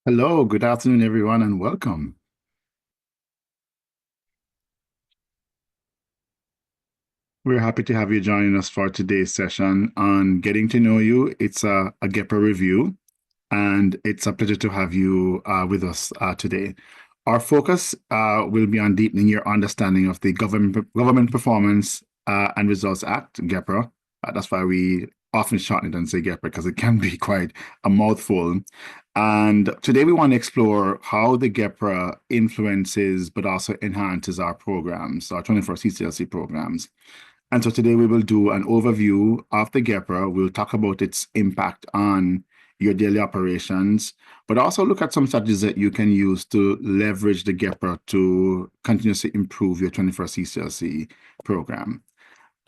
Hello, good afternoon, everyone, and welcome. We're happy to have you joining us for today's session on getting to know you. It's a GEPA review, and it's a pleasure to have you with us today. Our focus will be on deepening your understanding of the Government Performance and Results Act, GEPRA. That's why we often shorten it and say GEPRA because it can be quite a mouthful. And today we want to explore how the GEPRA influences but also enhances our programs, our 21st CCLC programs. And so today we will do an overview of the GEPRA. We'll talk about its impact on your daily operations, but also look at some strategies that you can use to leverage the GEPRA to continuously improve your 21st CCLC program.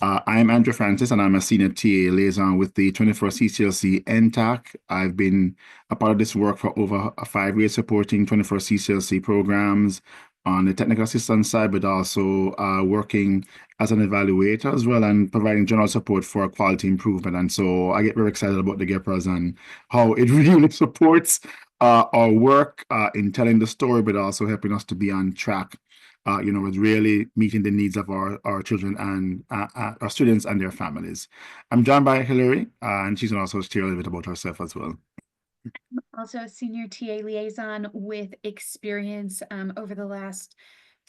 I'm Andrew Francis, and I'm a senior TA liaison with the 21st CCLC NTAC. I've been a part of this work for over 5 years, supporting 21st CCLC programs on the technical assistance side, but also working as an evaluator as well and providing general support for quality improvement. And so I get very excited about the GEPRAs and how it really supports our work in telling the story, but also helping us to be on track with really meeting the needs of our children and our students and their families. I'm joined by Hillary, and she's going to also share a little bit about herself as well. Also a senior TA liaison with experience over the last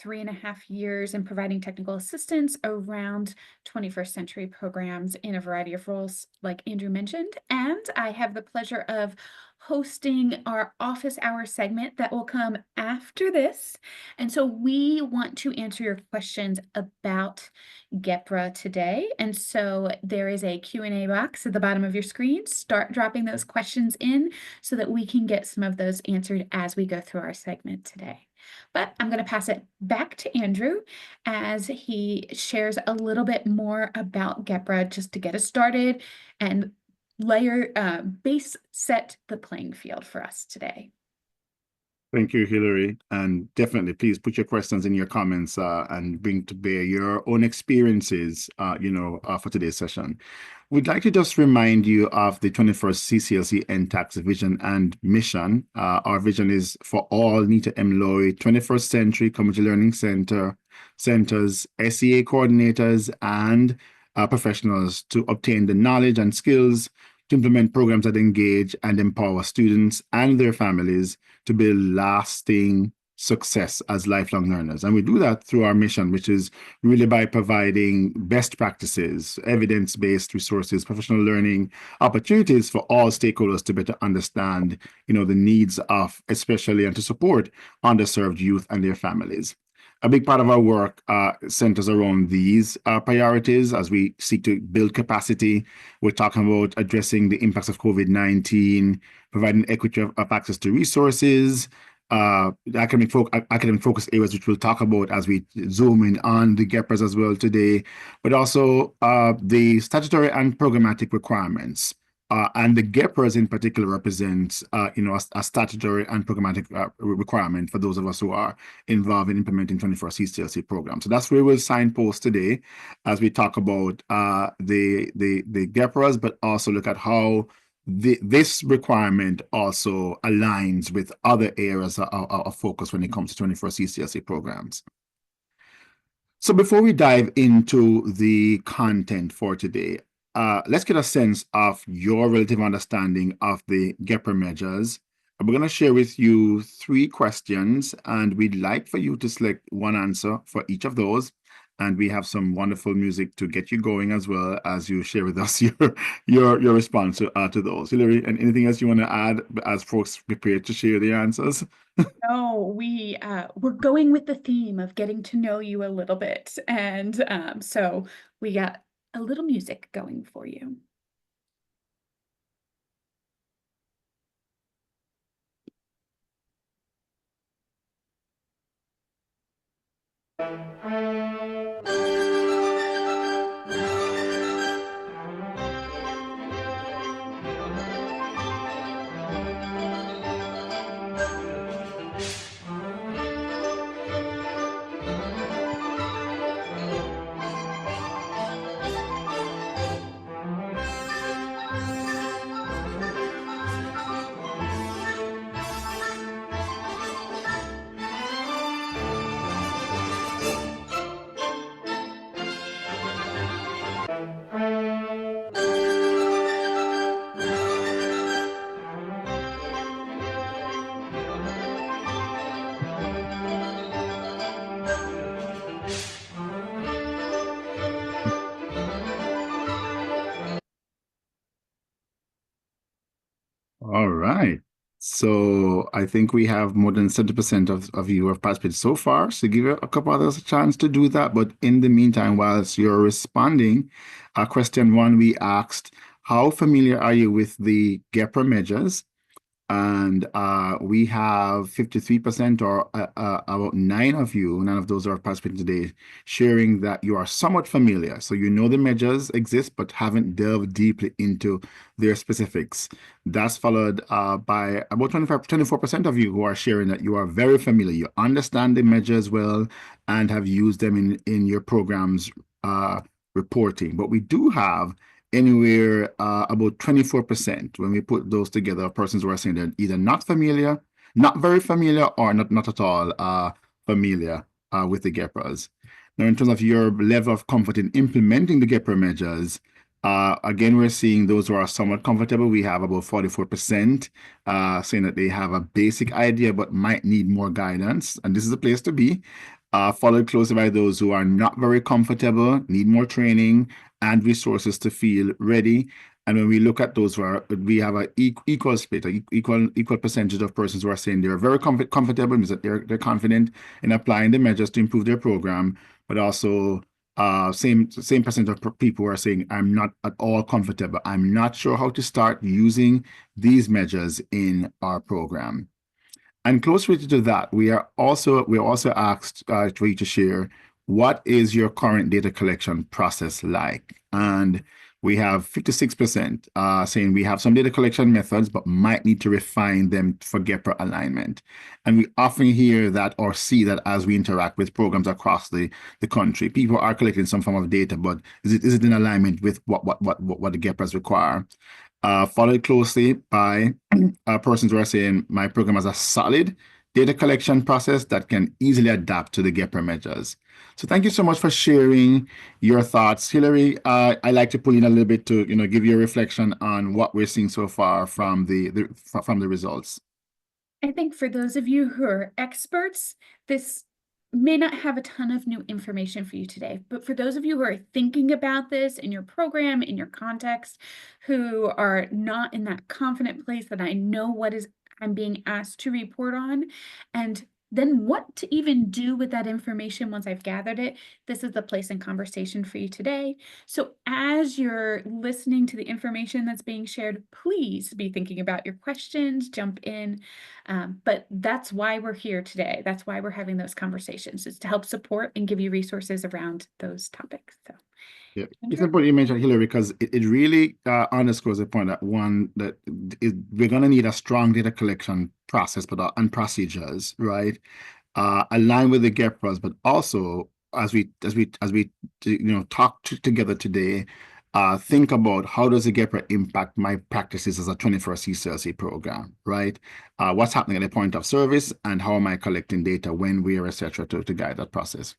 3.5 years in providing technical assistance around 21st century programs in a variety of roles, like Andrew mentioned. And I have the pleasure of hosting our office hour segment that will come after this. And so we want to answer your questions about GEPRA today. And so there is a Q&A box at the bottom of your screen. Start dropping those questions in so that we can get some of those answered as we go through our segment today. But I'm going to pass it back to Andrew as he shares a little bit more about GEPRA just to get us started and base set the playing field for us today. Thank you, Hillary. And definitely, please put your questions in your comments and bring to bear your own experiences, for today's session. We'd like to just remind you of the 21st CCLC NTAC's vision and mission. Our vision is for all Nita M. Lloyd 21st Century Community Learning Centers, SEA coordinators, and professionals to obtain the knowledge and skills to implement programs that engage and empower students and their families to build lasting success as lifelong learners. And we do that through our mission, which is really by providing best practices, evidence-based resources, professional learning opportunities for all stakeholders to better understand, the needs of, especially, and to support underserved youth and their families. A big part of our work centers around these priorities as we seek to build capacity. We're talking about addressing the impacts of COVID-19, providing equity of access to resources, the academic focus areas, which we'll talk about as we zoom in on the GEPRAs as well today, but also the statutory and programmatic requirements. And the GEPRAs in particular represents, a statutory and programmatic requirement for those of us who are involved in implementing 21st CCLC programs. So that's where we'll signpost today as we talk about the GEPRAs, but also look at how this requirement also aligns with other areas of focus when it comes to 21st CCLC programs. So before we dive into the content for today, let's get a sense of your relative understanding of the GEPRA measures. We're going to share with you 3 questions, and we'd like for you to select one answer for each of those. And we have some wonderful music to get you going as well as you share with us your response to those. Hillary, and anything else you want to add as folks prepare to share the answers? No, we're going with the theme of getting to know you a little bit. And so we got a little music going for you. right. So I think we have more than 70% of you who have participated so far. So give a couple others a chance to do that. But in the meantime, whilst you're responding, question one, we asked, how familiar are you with the GEPRA measures? And we have 53% or about nine of those who are participating today, sharing that you are somewhat familiar. So you know the measures exist, but haven't delved deeply into their specifics. That's followed by about 24% of you who are sharing that you are very familiar. You understand the measures well and have used them in your programs reporting. But we do have anywhere about 24% when we put those together of persons who are saying they're either not familiar, not very familiar, or not at all familiar with the GEPRAs. Now, in terms of your level of comfort in implementing the GEPRA measures, again, we're seeing those who are somewhat comfortable. We have about 44% saying that they have a basic idea but might need more guidance, and this is a place to be. Followed closely by those who are not very comfortable, need more training and resources to feel ready. And when we look at those we have an equal split, equal percentage of persons who are saying they're very comfortable, means that they're confident in applying the measures to improve their program, but also same percent of people who are saying, I'm not at all comfortable. I'm not sure how to start using these measures in our program. And close related to that, we are also asked for you to share what is your current data collection process like. And we have 56% saying we have some data collection methods, but might need to refine them for GEPRA alignment. And we often hear that or see that as we interact with programs across the country. People are collecting some form of data, but is it in alignment with what the GEPRAs require? Followed closely by persons who are saying my program has a solid data collection process that can easily adapt to the GEPRA measures. So thank you so much for sharing your thoughts. Hillary, I like to pull in a little bit to give you a reflection on what we're seeing so far from the results. I think for those of you who are experts, this may not have a ton of new information for you today, but for those of you who are thinking about this in your program, in your context, who are not in that confident place that I know what is I'm being asked to report on, and then what to even do with that information once I've gathered it, this is the place and conversation for you today. So as you're listening to the information that's being shared, please be thinking about your questions, jump in. But that's why we're here today. That's why we're having those conversations, is to help support and give you resources around those topics. So. Yeah, it's important you mentioned Hillary because it really underscores the point that we're going to need a strong data collection process and procedures, right? Aligned with the GEPRAs, but also as we talk together today, think about how does the GEPRA impact my practices as a 21st CCLC program, right? What's happening at the point of service and how am I collecting data, when, where, etc. to guide that process.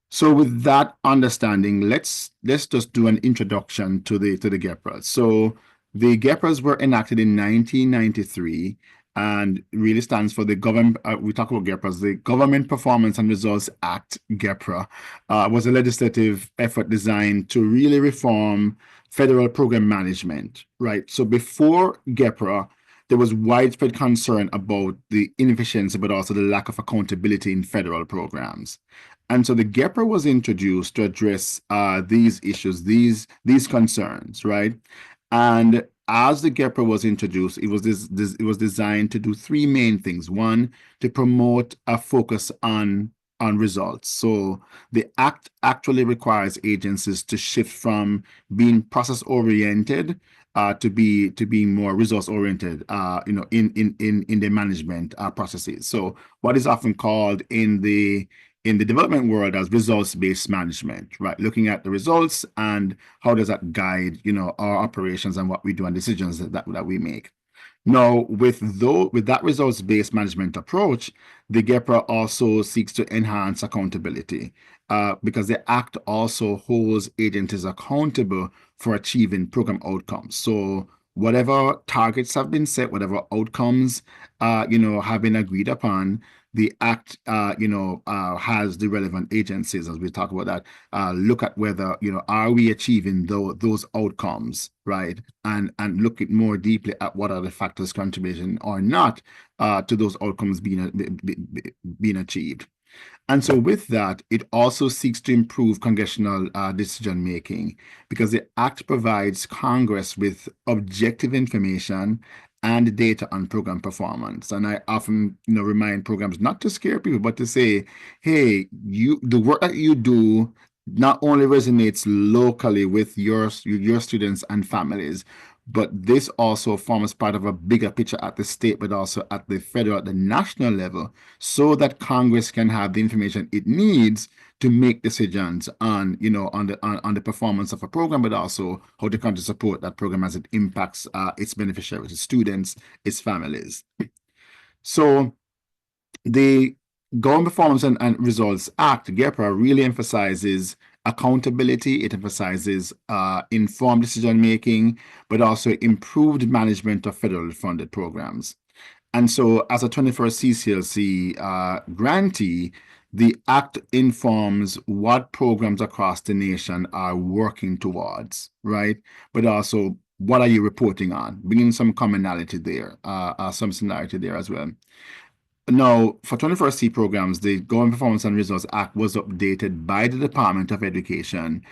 So with that understanding, let's just do an introduction to the GEPRAs. So the GEPRAs were enacted in 1993 and really stands for the government. We talk about GEPRAs. The Government Performance and Results Act, GEPRA, was a legislative effort designed to really reform federal program management, right? So before GEPRA, there was widespread concern about the inefficiency, but also the lack of accountability in federal programs. And so the GEPRA was introduced to address these issues, these concerns, right? And as the GEPRA was introduced, it was designed to do three main things. One, to promote a focus on results. So the act actually requires agencies to shift from being process oriented to being more results oriented, in their management processes. So what is often called in the development world as results-based management, right? Looking at the results and how does that guide, our operations and what we do and decisions that we make. Now, with that results-based management approach, the GEPRA also seeks to enhance accountability because the Act also holds agencies accountable for achieving program outcomes. So whatever targets have been set, whatever outcomes, have been agreed upon, the Act, has the relevant agencies, as we talk about that, look at whether, are we achieving those outcomes, right? And look at more deeply at what are the factors contributing or not to those outcomes being achieved. And so with that, it also seeks to improve congressional decision making, because the Act provides Congress with objective information and data on program performance. And I often, remind programs not to scare people, but to say, hey, the work that you do not only resonates locally with your students and families, but this also forms part of a bigger picture at the state, but also at the federal, at the national level, so that Congress can have the information it needs to make decisions on, on the performance of a program, but also how to continue to support that program as it impacts its beneficiaries, its students, its families. So the Government Performance and Results Act, GEPRA, really emphasizes accountability. It emphasizes informed decision making, but also improved management of federally funded programs. And so, as a 21st CCLC grantee, the Act informs what programs across the nation are working towards, right? But also, what are you reporting on? Bringing some commonality there, some similarity there as well. Now, for 21st C programs, the Government Performance and Results Act was updated by the Department of Education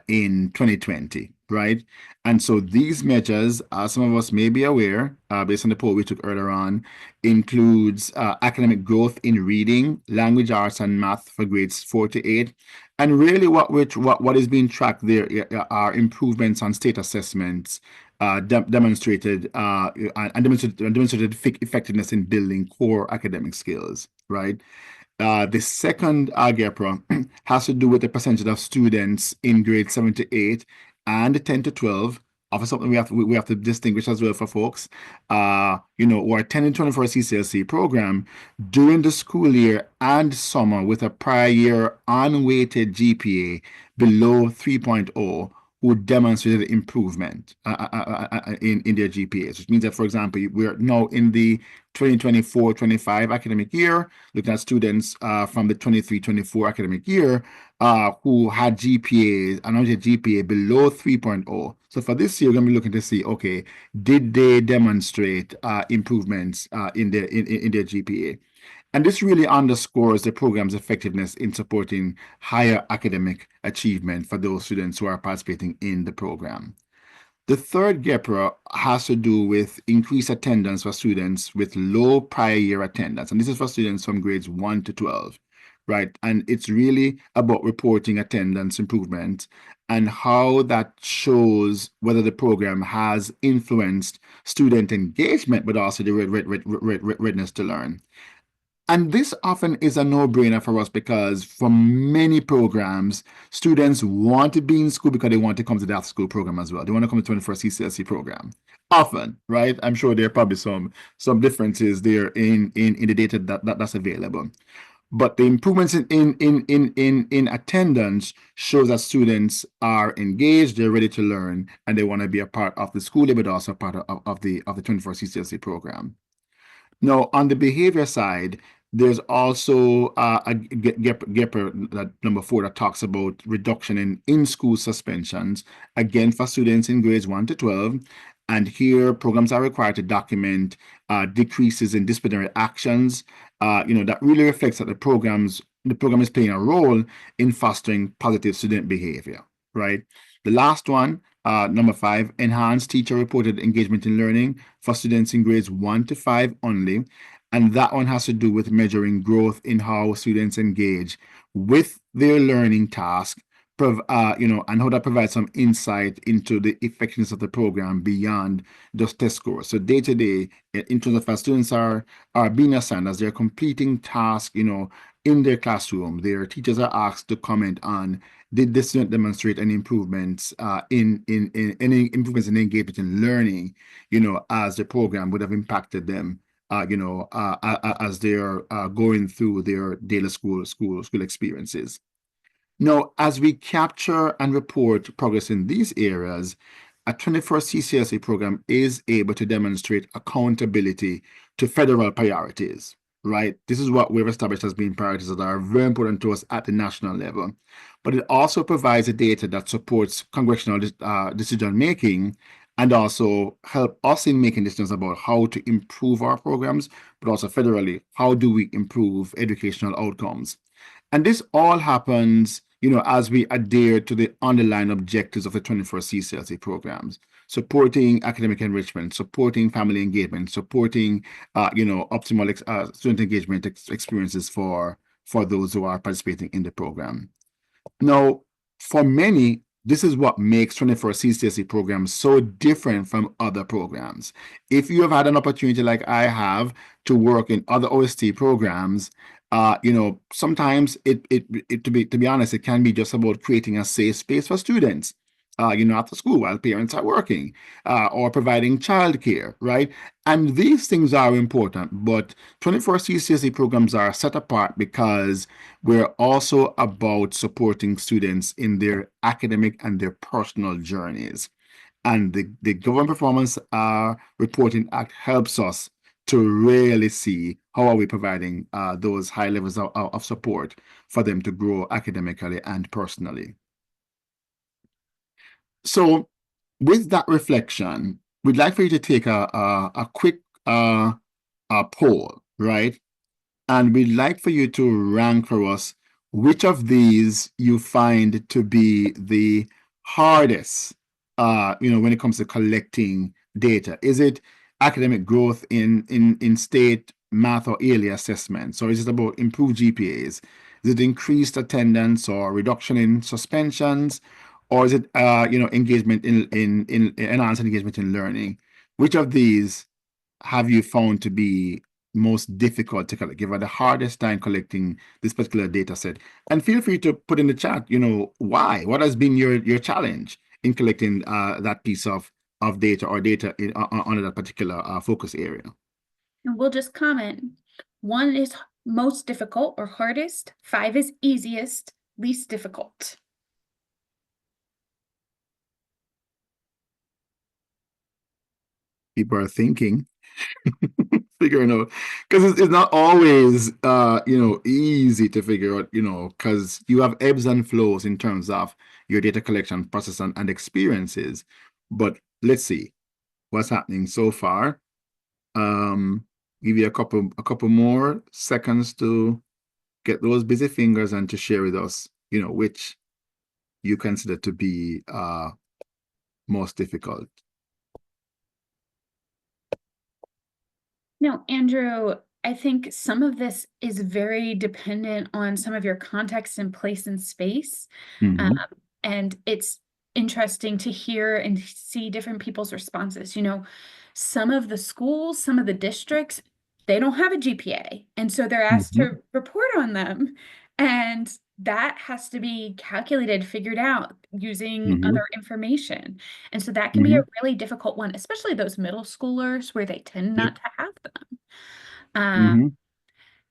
in 2020, right? And so these measures, as some of us may be aware, based on the poll we took earlier on, includes academic growth in reading, language arts, and math for grades 4 to 8. And really what is being tracked there are improvements on state assessments, demonstrated effectiveness in building core academic skills, right? The second GEPRA has to do with the percentage of students in grades 7 to 8 and 10 to 12. Often something we have to distinguish as well for folks, who are attending 21st CCLC program during the school year and summer with a prior year unweighted GPA below 3.0, who demonstrated improvement in their GPAs, which means that, for example, we're now in the 2024-25 academic year, looking at students from the 23-24 academic year who had GPAs, unaudited GPA below 3.0. So for this year, we're going to be looking to see, okay, did they demonstrate improvements in their GPA? And this really underscores the program's effectiveness in supporting higher academic achievement for those students who are participating in the program. The third GEPRA has to do with increased attendance for students with low prior year attendance. And this is for students from grades 1 to 12, right? And it's really about reporting attendance improvement and how that shows whether the program has influenced student engagement, but also the readiness to learn. And this often is a no-brainer for us, because for many programs, students want to be in school because they want to come to the after-school program as well. They want to come to the 21st CCLC program. Often, right? I'm sure there are probably some differences there in the data that's available. But the improvements in attendance shows that students are engaged, they're ready to learn, and they want to be a part of the school year, but also part of the 21st CCLC program. Now, on the behavior side, there's also a GEPRA number 4 that talks about reduction in school suspensions, again for students in grades 1 to 12. And here, programs are required to document decreases in disciplinary actions. That really reflects that the program is playing a role in fostering positive student behavior, right? The last one, number 5, enhanced teacher-reported engagement in learning for students in grades 1 to 5 only. And that one has to do with measuring growth in how students engage with their learning task, and how that provides some insight into the effectiveness of the program beyond just test scores. So day to day, in terms of how students are being assigned as they're completing tasks, in their classroom, their teachers are asked to comment on, did the student demonstrate any improvements in any improvements in engagement in learning, as the program would have impacted them, as they're going through their daily school experiences. Now, as we capture and report progress in these areas, a 21st CCLC program is able to demonstrate accountability to federal priorities, right? This is what we've established as being priorities that are very important to us at the national level. But it also provides the data that supports congressional decision making and also help us in making decisions about how to improve our programs, but also federally, how do we improve educational outcomes? And this all happens, as we adhere to the underlying objectives of the 21st CCLC programs, supporting academic enrichment, supporting family engagement, supporting, optimal student engagement experiences for those who are participating in the program. Now, for many, this is what makes 21st CCSE programs so different from other programs. If you have had an opportunity like I have to work in other OST programs, sometimes to be honest, it can be just about creating a safe space for students, after school while parents are working, or providing childcare, right? And these things are important, but 21st CCSE programs are set apart because we're also about supporting students in their academic and their personal journeys. And the Government Performance Reporting Act helps us to really see how are we providing those high levels of support for them to grow academically and personally. So with that reflection, we'd like for you to take a quick poll, right? And we'd like for you to rank for us which of these you find to be the hardest, when it comes to collecting data. Is it academic growth in state math or ELA assessments, or is it about improved GPAs? Is it increased attendance or reduction in suspensions, or is it engagement in enhanced engagement in learning? Which of these have you found to be most difficult to collect? Give her the hardest time collecting this particular data set. And feel free to put in the chat, why? What has been your challenge in collecting that piece of data or data on that particular focus area? And we'll just comment. 1 is most difficult or hardest. 5 is easiest, least difficult. People are thinking, figuring out, because it's not always easy to figure out, because you have ebbs and flows in terms of your data collection process and experiences. But let's see what's happening so far. Give you a couple more seconds to get those busy fingers and to share with us, which you consider to be most difficult. No, Andrew, I think some of this is very dependent on some of your context and place and space. And it's interesting to hear and see different people's responses. Some of the schools, some of the districts, they don't have a GPA. And so they're asked to report on them. And that has to be calculated, figured out using other information. And so that can be a really difficult one, especially those middle schoolers where they tend not to have them.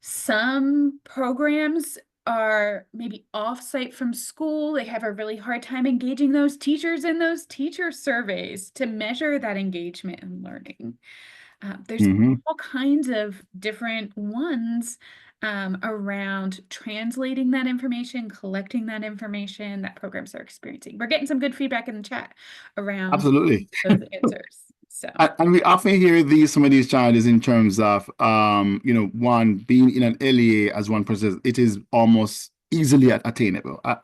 Some programs are maybe off-site from school. They have a really hard time engaging those teachers in those teacher surveys to measure that engagement and learning. There's all kinds of different ones around translating that information, collecting that information that programs are experiencing. We're getting some good feedback in the chat around Absolutely. those answers. So, and we often hear some of these challenges in terms of one being in an LEA as one process, it is almost easily attainable at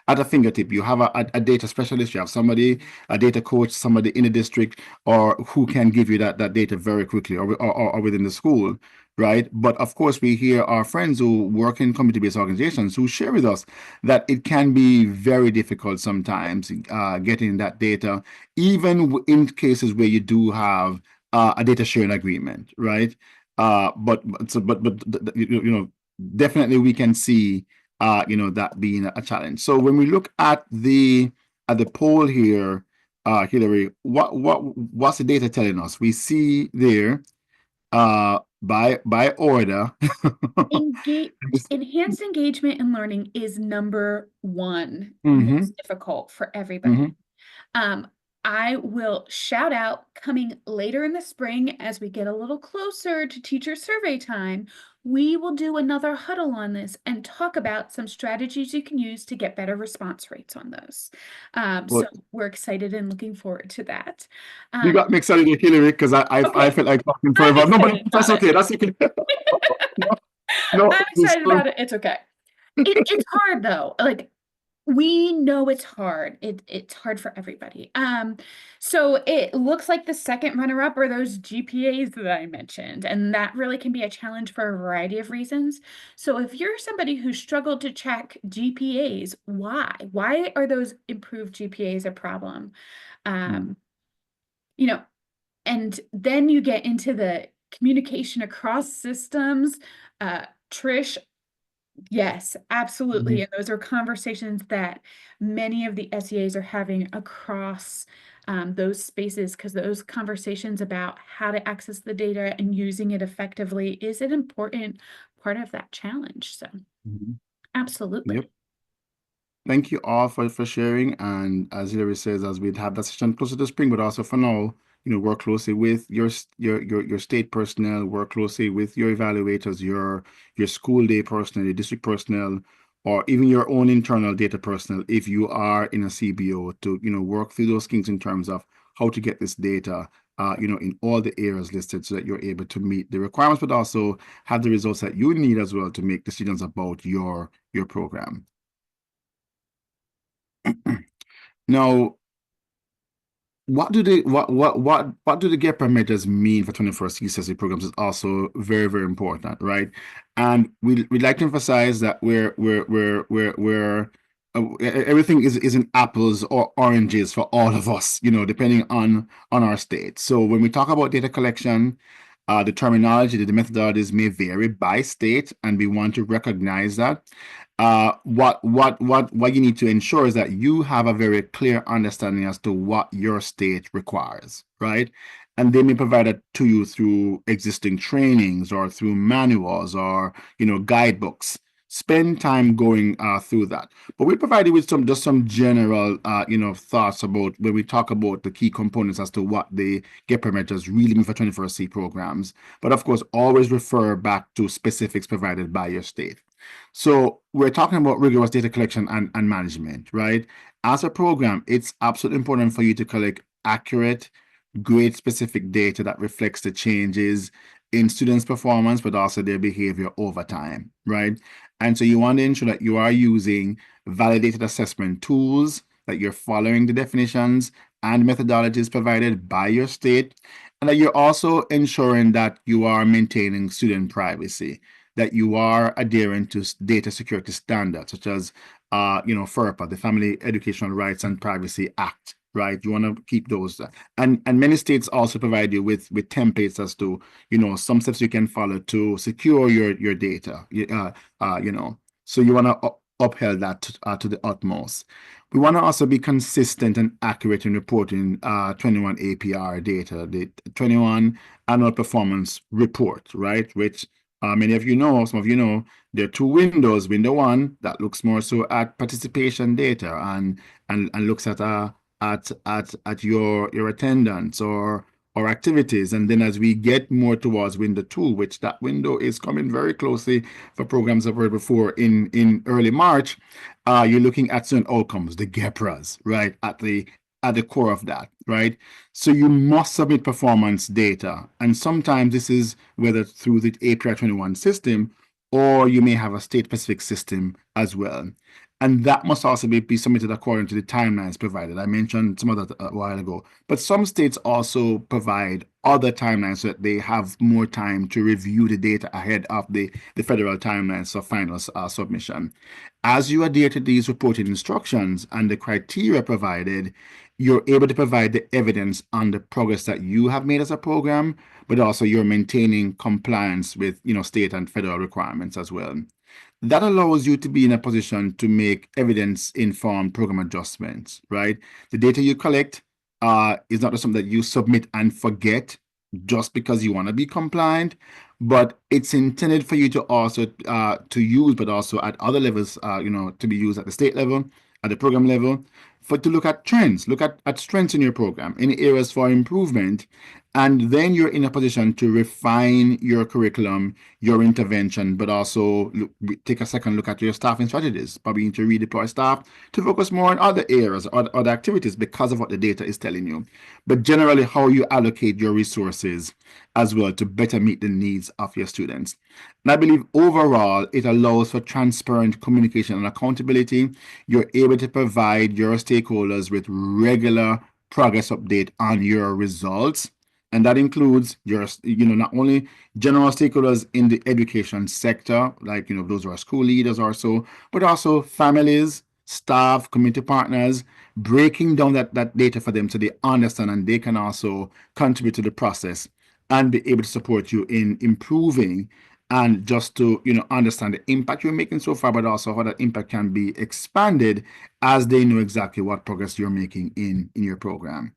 a fingertip. You have a data specialist, you have somebody, a data coach, somebody in the district, or who can give you that data very quickly, or within the school, right? But of course, we hear our friends who work in community-based organizations who share with us that it can be very difficult sometimes getting that data, even in cases where you do have a data sharing agreement, right? But definitely we can see that being a challenge. So when we look at the poll here, Hillary, what's the data telling us? We see there by order. Enhanced engagement and learning is number 1 most difficult for everybody. I will shout out coming later in the spring as we get a little closer to teacher survey time. We will do another huddle on this and talk about some strategies you can use to get better response rates on those. So Well, we're excited and looking forward to that. you got me excited, Hillary, because I Okay, felt like talking I'm forever. No, but excited that's about it. okay. That's okay. No, no, I'm excited about it. It's okay. It's hard though. Like we know it's hard. It's hard for everybody. So it looks like the second runner-up are those GPAs that I mentioned, and that really can be a challenge for a variety of reasons. So if you're somebody who struggled to check GPAs, why? Why are those improved GPAs a problem? Mm, Um, you know, and then you get into the communication across systems. Trish, yes, absolutely. mhm, And those are conversations that many of the SEAs are having across those spaces, because those conversations about how to access the data and using it effectively is an important part of that challenge. So, mhm. Yep. absolutely. Thank you all for sharing. And as Hilary says, as we'd have that session closer to spring, but also for now, work closely with your state personnel, work closely with your evaluators, your school day personnel, your district personnel, or even your own internal data personnel, if you are in a CBO, to work through those things in terms of how to get this data, in all the areas listed, so that you're able to meet the requirements, but also have the results that you need as well to make decisions about your program. Now, what do the GET parameters mean for 21st CCSE programs is also very, very important, right? And we'd like to emphasize that everything isn't apples or oranges for all of us, depending on our state. So when we talk about data collection, the terminology, the methodologies may vary by state, and we want to recognize that. What you need to ensure is that you have a very clear understanding as to what your state requires, right? And they may provide it to you through existing trainings or through manuals or guidebooks. Spend time going through that. But we provide you with some general thoughts about when we talk about the key components as to what the GET parameters really mean for 21st C programs. But of course, always refer back to specifics provided by your state. So we're talking about rigorous data collection and management, right? As a program, it's absolutely important for you to collect accurate, grade specific data that reflects the changes in students' performance, but also their behavior over time, right? And so you want to ensure that you are using validated assessment tools, that you're following the definitions and methodologies provided by your state, and that you're also ensuring that you are maintaining student privacy, that you are adhering to data security standards, such as, FERPA, the Family Educational Rights and Privacy Act, right? You want to keep those. And many states also provide you with templates as to, some steps you can follow to secure your data, So you want to uphold that to the utmost. We want to also be consistent and accurate in reporting 21 APR data, the 21 Annual Performance Report, right? Which many of you know, some of you know, there are two windows. Window one that looks more so at participation data and looks at your attendance or activities. And then as we get more towards window two, which that window is coming very closely for programs I've heard before in early March, you're looking at certain outcomes, the GEPRAs, right? At the core of that, right? So you must submit performance data. And sometimes this is whether through the APR 21 system, or you may have a state-specific system as well. And that must also be submitted according to the timelines provided. I mentioned some of that a while ago. But some states also provide other timelines so that they have more time to review the data ahead of the federal timelines for final submission. As you adhere to these reporting instructions and the criteria provided, you're able to provide the evidence on the progress that you have made as a program, but also you're maintaining compliance with state and federal requirements as well. That allows you to be in a position to make evidence-informed program adjustments, right? The data you collect is not just something that you submit and forget just because you want to be compliant, but it's intended for you to also to use, but also at other levels, to be used at the state level, at the program level, to look at trends, look at strengths in your program, any areas for improvement, and then you're in a position to refine your curriculum, your intervention, but also take a second look at your staffing strategies. Probably need to redeploy staff to focus more on other areas or other activities because of what the data is telling you. But generally, how you allocate your resources as well to better meet the needs of your students. And I believe overall, it allows for transparent communication and accountability. You're able to provide your stakeholders with regular progress update on your results. And that includes your, not only general stakeholders in the education sector, like, those who are school leaders or so, but also families, staff, community partners, breaking down that data for them so they understand and they can also contribute to the process and be able to support you in improving and just to understand the impact you're making so far, but also how that impact can be expanded as they know exactly what progress you're making in your program.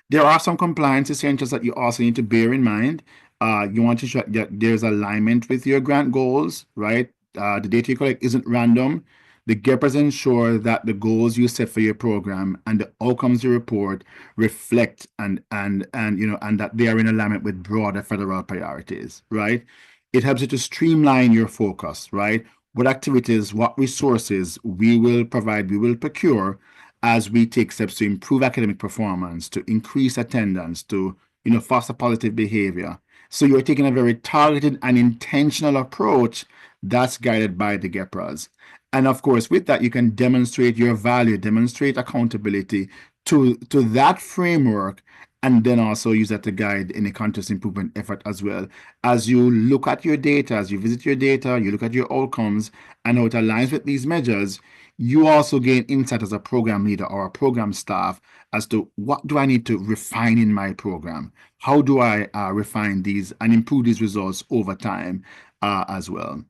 There are some compliance essentials that you also need to bear in mind. You want to ensure that there's alignment with your grant goals, right? The data you collect isn't random. The GEPRs ensure that the goals you set for your program and the outcomes you report reflect and that they are in alignment with broader federal priorities, right? It helps you to streamline your focus, right? What activities, what resources we will provide, we will procure as we take steps to improve academic performance, to increase attendance, to foster positive behavior. So you're taking a very targeted and intentional approach that's guided by the GEPRAs. And of course, with that, you can demonstrate your value, demonstrate accountability to that framework, and then also use that to guide any continuous improvement effort as well. As you look at your data, as you visit your data, you look at your outcomes and how it aligns with these measures, you also gain insight as a program leader or a program staff as to what do I need to refine in my program? How do I refine these and improve these results over time as well?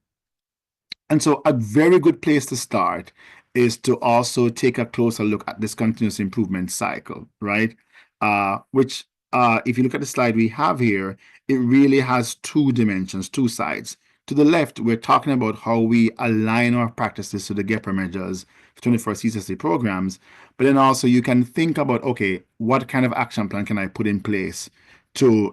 And so a very good place to start is to also take a closer look at this continuous improvement cycle, right? Which, if you look at the slide we have here, it really has two dimensions, two sides. To the left, we're talking about how we align our practices to the GEPRA measures for 21st CCSE programs. But then also you can think about, okay, what kind of action plan can I put in place to,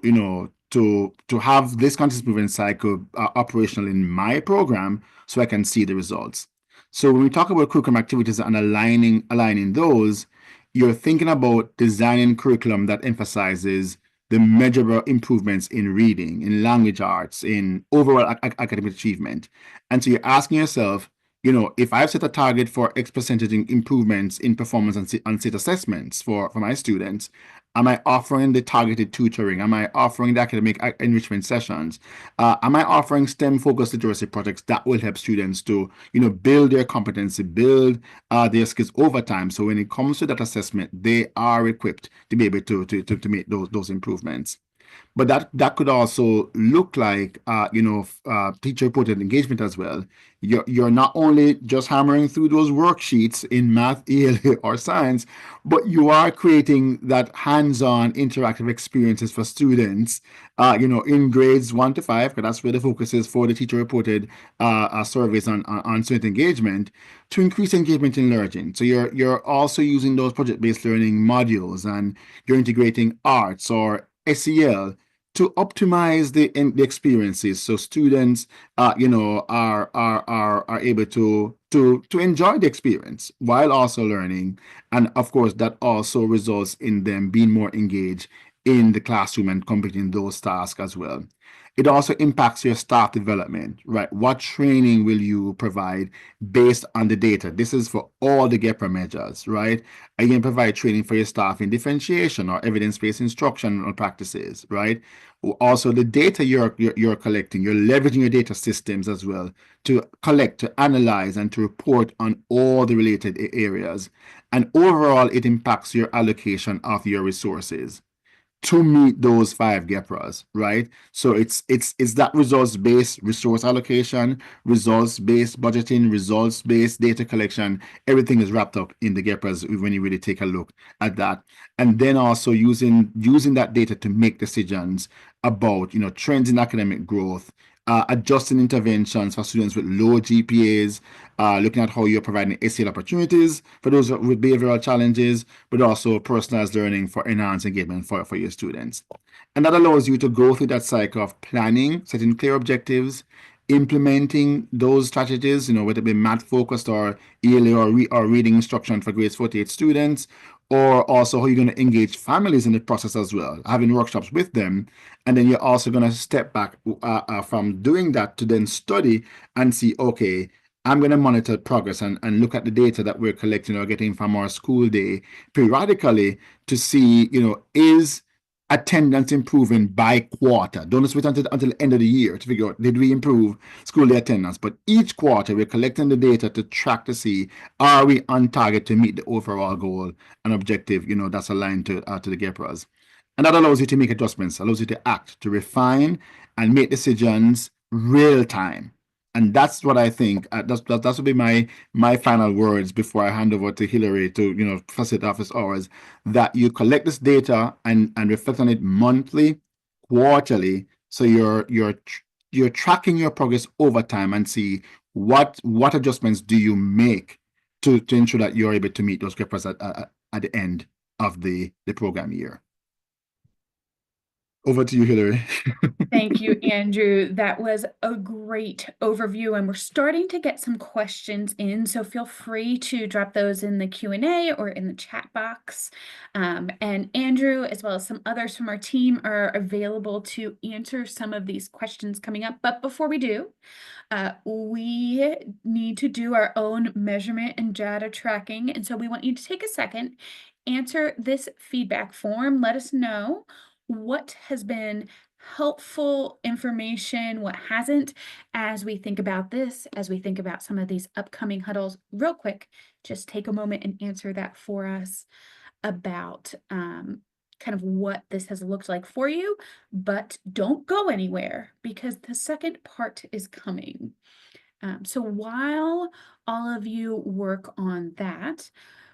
to have this continuous improvement cycle operational in my program so I can see the results. So when we talk about curriculum activities and aligning those, you're thinking about designing curriculum that emphasizes the measurable improvements in reading, in language arts, in overall academic achievement. And so you're asking yourself, if I've set a target for X percentage in improvements in performance and state assessments for my students, am I offering the targeted tutoring? Am I offering the academic enrichment sessions? Am I offering STEM-focused literacy projects that will help students to, build their competency, build their skills over time? So when it comes to that assessment, they are equipped to be able to make those improvements. But that could also look like, teacher-reported engagement as well. You're not only just hammering through those worksheets in math, ELA, or science, but you are creating that hands-on interactive experiences for students, in grades 1 to 5, because that's where the focus is for the teacher-reported surveys on student engagement, to increase engagement in learning. So you're also using those project-based learning modules, and you're integrating arts or SEL to optimize the experiences, so students, are able to enjoy the experience while also learning, and of course that also results in them being more engaged in the classroom and completing those tasks as well. It also impacts your staff development, right? What training will you provide based on the data? This is for all the GEPRA measures, right? Are you going to provide training for your staff in differentiation or evidence-based instruction or practices, right? Also, the data you're collecting, you're leveraging your data systems as well to collect, to analyze, and to report on all the related areas. And overall, it impacts your allocation of your resources to meet those 5 GEPRAs, right? So it's that results-based resource allocation, results-based budgeting, results-based data collection. Everything is wrapped up in the GEPRAs when you really take a look at that. And then also using that data to make decisions about, trends in academic growth, adjusting interventions for students with low GPAs, looking at how you're providing ACL opportunities for those with behavioral challenges, but also personalized learning for enhanced engagement for your students. And that allows you to go through that cycle of planning, setting clear objectives, implementing those strategies, whether it be math focused or ELA or reading instruction for grades 48 students, or also how you're going to engage families in the process as well, having workshops with them. And then you're also going to step back from doing that to then study and see, okay, I'm going to monitor progress and look at the data that we're collecting or getting from our school day periodically to see, is attendance improving by quarter. Don't just wait until the end of the year to figure out, did we improve school day attendance? But each quarter, we're collecting the data to track to see, are we on target to meet the overall goal and objective, that's aligned to the GEPRAs. And that allows you to make adjustments, allows you to act, to refine, and make decisions real time. And that's what I think. That would be my final words before I hand over to Hillary to facilitate office hours. That you collect this data and reflect on it monthly, quarterly, so you're tracking your progress over time and see what adjustments do you make to ensure that you're able to meet those KPIs at the end of the program year. Over to you, Hillary. Thank you, Andrew. That was a great overview, and we're starting to get some questions in, so feel free to drop those in the Q&A or in the chat box. And Andrew, as well as some others from our team, are available to answer some of these questions coming up. But before we do, we need to do our own measurement and data tracking, and so we want you to take a second, answer this feedback form, let us know what has been helpful information, what hasn't, as we think about this, as we think about some of these upcoming huddles. Real quick, just take a moment and answer that for us about kind of what this has looked like for you, but don't go anywhere because the second part is coming. So while all of you work on that,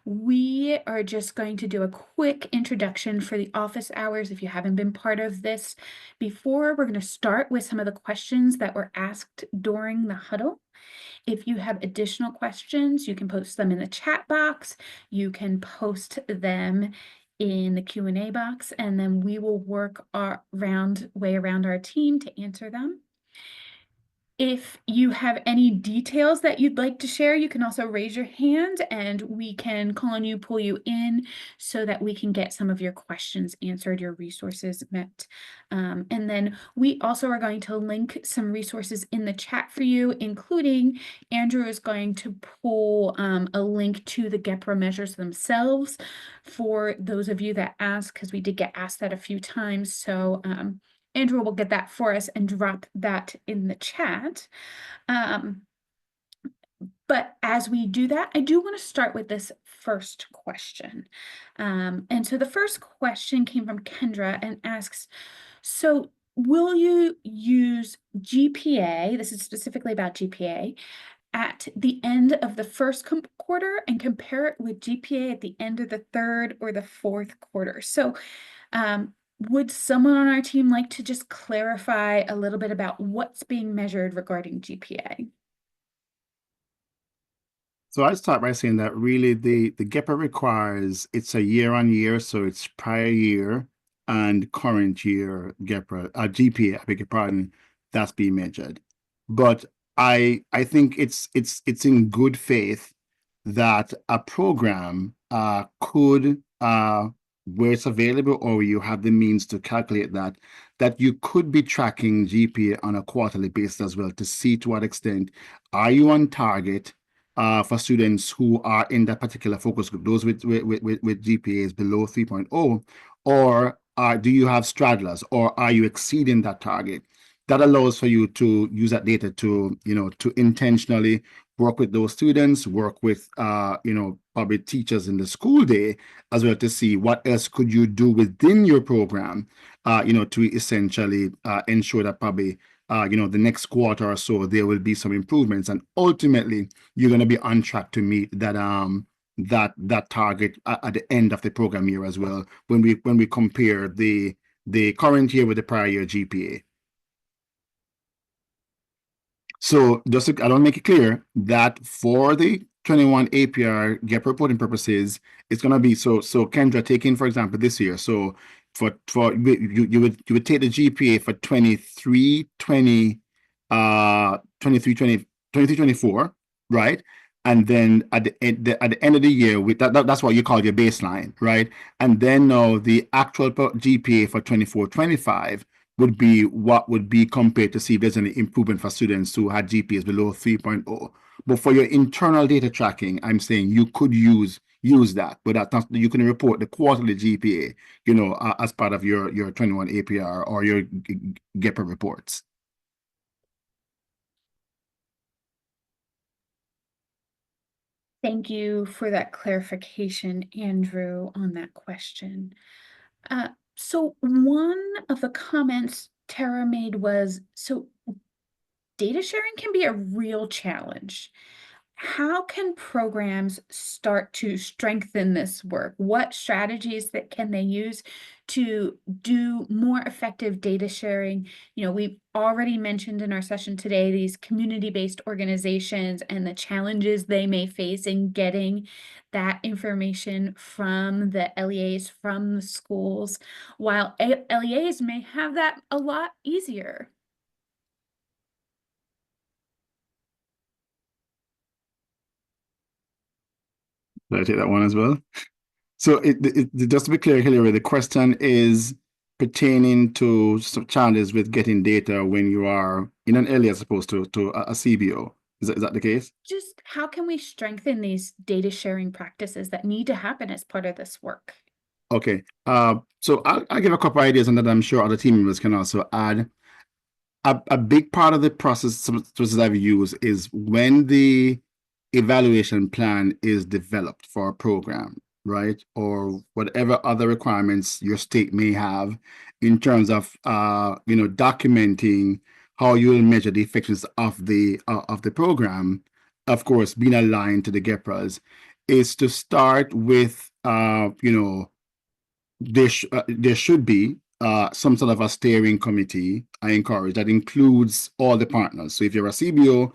we are just going to do a quick introduction for the office hours. If you haven't been part of this before, we're going to start with some of the questions that were asked during the huddle. If you have additional questions, you can post them in the chat box. You can post them in the Q&A box, and then we will work our way around our team to answer them. If you have any details that you'd like to share, you can also raise your hand and we can call on you, pull you in so that we can get some of your questions answered, your resources met. And then we also are going to link some resources in the chat for you, including Andrew is going to pull a link to the GEPRA measures themselves for those of you that ask, because we did get asked that a few times. So Andrew will get that for us and drop that in the chat. But as we do that, I do want to start with this first question. And so the first question came from Kendra and asks, so will you use GPA, this is specifically about GPA, at the end of the first quarter and compare it with GPA at the end of the third or the fourth quarter? So would someone on our team like to just clarify a little bit about what's being measured regarding GPA? So I'd start by saying that really the GEPA requires, it's a year on year, so it's prior year and current year GEPA, GPA, I beg your pardon, that's being measured. But I think it's in good faith that a program could where it's available or you have the means to calculate that you could be tracking GPA on a quarterly basis as well to see to what extent are you on target for students who are in that particular focus group, those with GPAs below 3.0, or do you have stragglers, or are you exceeding that target? That allows for you to use that data to intentionally work with those students, work with probably teachers in the school day as well to see what else could you do within your program, to essentially ensure that probably the next quarter or so there will be some improvements, and ultimately you're going to be on track to meet that that target at the end of the program year as well when we compare the current year with the prior year GPA. So just to, I don't make it clear that for the 21 APR gap reporting purposes, it's gonna be so Kendra, taking for example this year. So for you would take the GPA for 23, 20, 23, 20, 23, 24, right? And then at the end of the year, with that's what you call your baseline, right? And then now the actual GPA for 24, 25 would be what would be compared to see if there's any improvement for students who had GPAs below 3.0. But for your internal data tracking, I'm saying you could use that, but that's not, you can report the quarterly GPA, as part of your 21 APR or your GEPA reports. Thank you for that clarification, Andrew, on that question. So one of the comments Tara made was, so data sharing can be a real challenge. How can programs start to strengthen this work? What strategies that can they use to do more effective data sharing? We've already mentioned in our session today these community-based organizations and the challenges they may face in getting that information from the LEAs, from the schools, while LEAs may have that a lot easier. Did I take that one as well? So just to be clear, Hillary, the question is pertaining to some challenges with getting data when you are in an LEA as opposed to a CBO. Is that the case? Just how can we strengthen these data sharing practices that need to happen as part of this work? Okay. So I'll give a couple ideas, and that I'm sure other team members can also add. A big part of the process I've used is when the evaluation plan is developed for a program, right? Or whatever other requirements your state may have in terms of documenting how you will measure the effectiveness of the program, of course, being aligned to the GEPRAs, is to start with there should be some sort of a steering committee, I encourage, that includes all the partners. So if you're a CBO,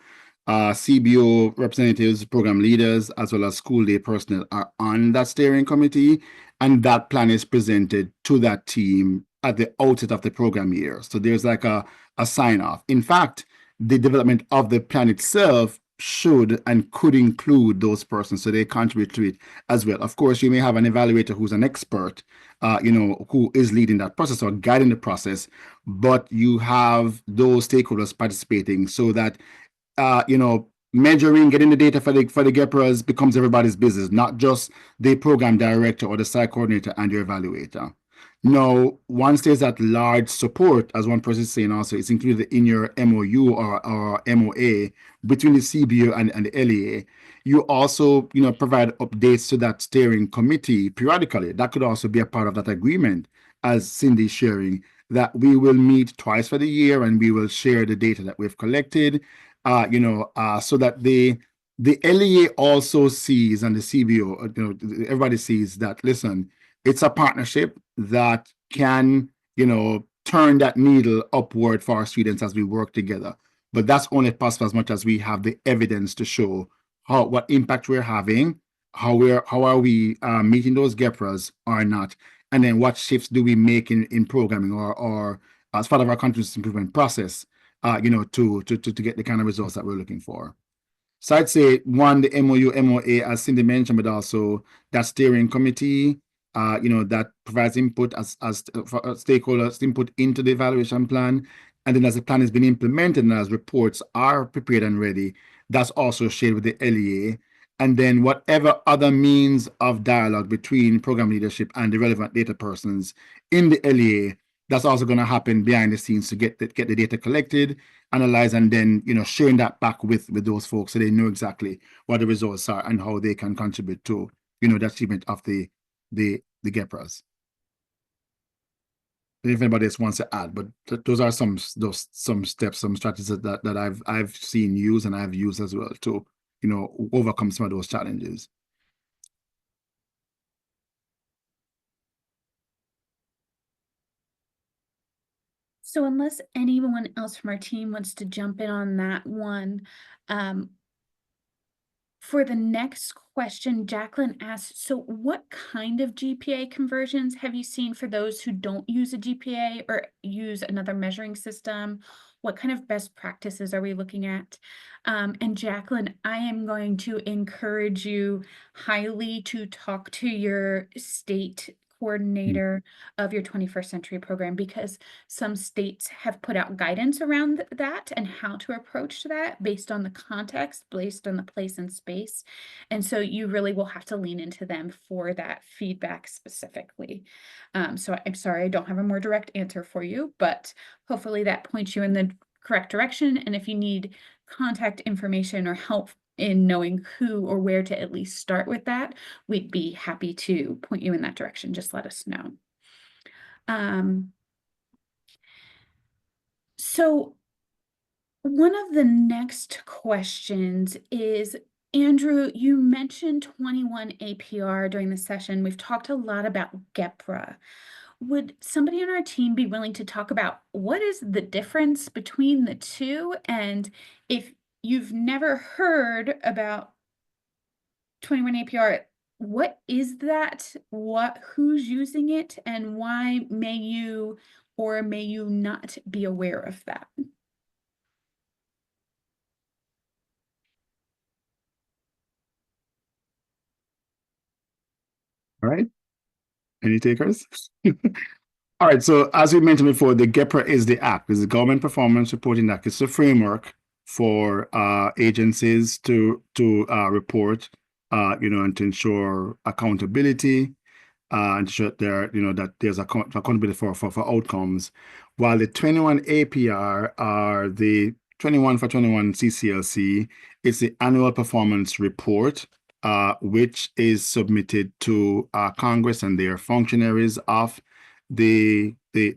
CBO representatives, program leaders, as well as school day personnel are on that steering committee, and that plan is presented to that team at the outset of the program year. So there's like a sign off. In fact, the development of the plan itself should and could include those persons so they contribute to it as well. Of course, you may have an evaluator who's an expert, who is leading that process or guiding the process, but you have those stakeholders participating so that, measuring, getting the data for the GEPRAs becomes everybody's business, not just the program director or the site coordinator and your evaluator. Now, once there's that large support, as one person is saying also, it's included in your MOU or MOA between the CBO and the LEA. You also, provide updates to that steering committee periodically. That could also be a part of that agreement, as Cindy's sharing, that we will meet twice for the year and we will share the data that we've collected, so that the LEA also sees, and the CBO, everybody sees that, listen, it's a partnership that can, turn that needle upward for our students as we work together. But that's only possible as much as we have the evidence to show what impact we're having, how are we meeting those GEPRAs or not, and then what shifts do we make in programming or as part of our continuous improvement process, to get the kind of results that we're looking for. So I'd say one, the MOU, MOA, as Cindy mentioned, but also that steering committee, that provides input as for stakeholders input into the evaluation plan. And then as the plan has been implemented and as reports are prepared and ready, that's also shared with the LEA. And then whatever other means of dialogue between program leadership and the relevant data persons in the LEA, that's also going to happen behind the scenes to get the data collected, analyzed, and then sharing that back with those folks so they know exactly what the results are and how they can contribute to the achievement of the GEPRAs. If anybody else wants to add, but those are some steps, some strategies that I've seen used and I've used as well to overcome some of those challenges. So unless anyone else from our team wants to jump in on that one, for the next question, Jacqueline asked, so what kind of GPA conversions have you seen for those who don't use a GPA or use another measuring system? What kind of best practices are we looking at? And Jacqueline, I am going to encourage you highly to talk to your state coordinator of your 21st century program, because some states have put out guidance around that and how to approach that based on the context, based on the place and space. And so you really will have to lean into them for that feedback specifically. So I'm sorry, I don't have a more direct answer for you, but hopefully that points you in the correct direction. And if you need contact information or help in knowing who or where to at least start with that, we'd be happy to point you in that direction. Just let us know. So one of the next questions is, Andrew, you mentioned 21 APR during the session. We've talked a lot about GEPRA. Would somebody on our team be willing to talk about what is the difference between the two? And if you've never heard about 21 APR, what is that? Who's using it, and why may you or may you not be aware of that? All right. Any takers? All right. So as we mentioned before, the GEPRA is the act, is the Government Performance Reporting Act. It's a framework for agencies to report, and to ensure accountability, and to ensure that there's accountability for outcomes. While the 21 APR are the 21 for 21 CCLC, it's the annual performance report, which is submitted to Congress and their functionaries of the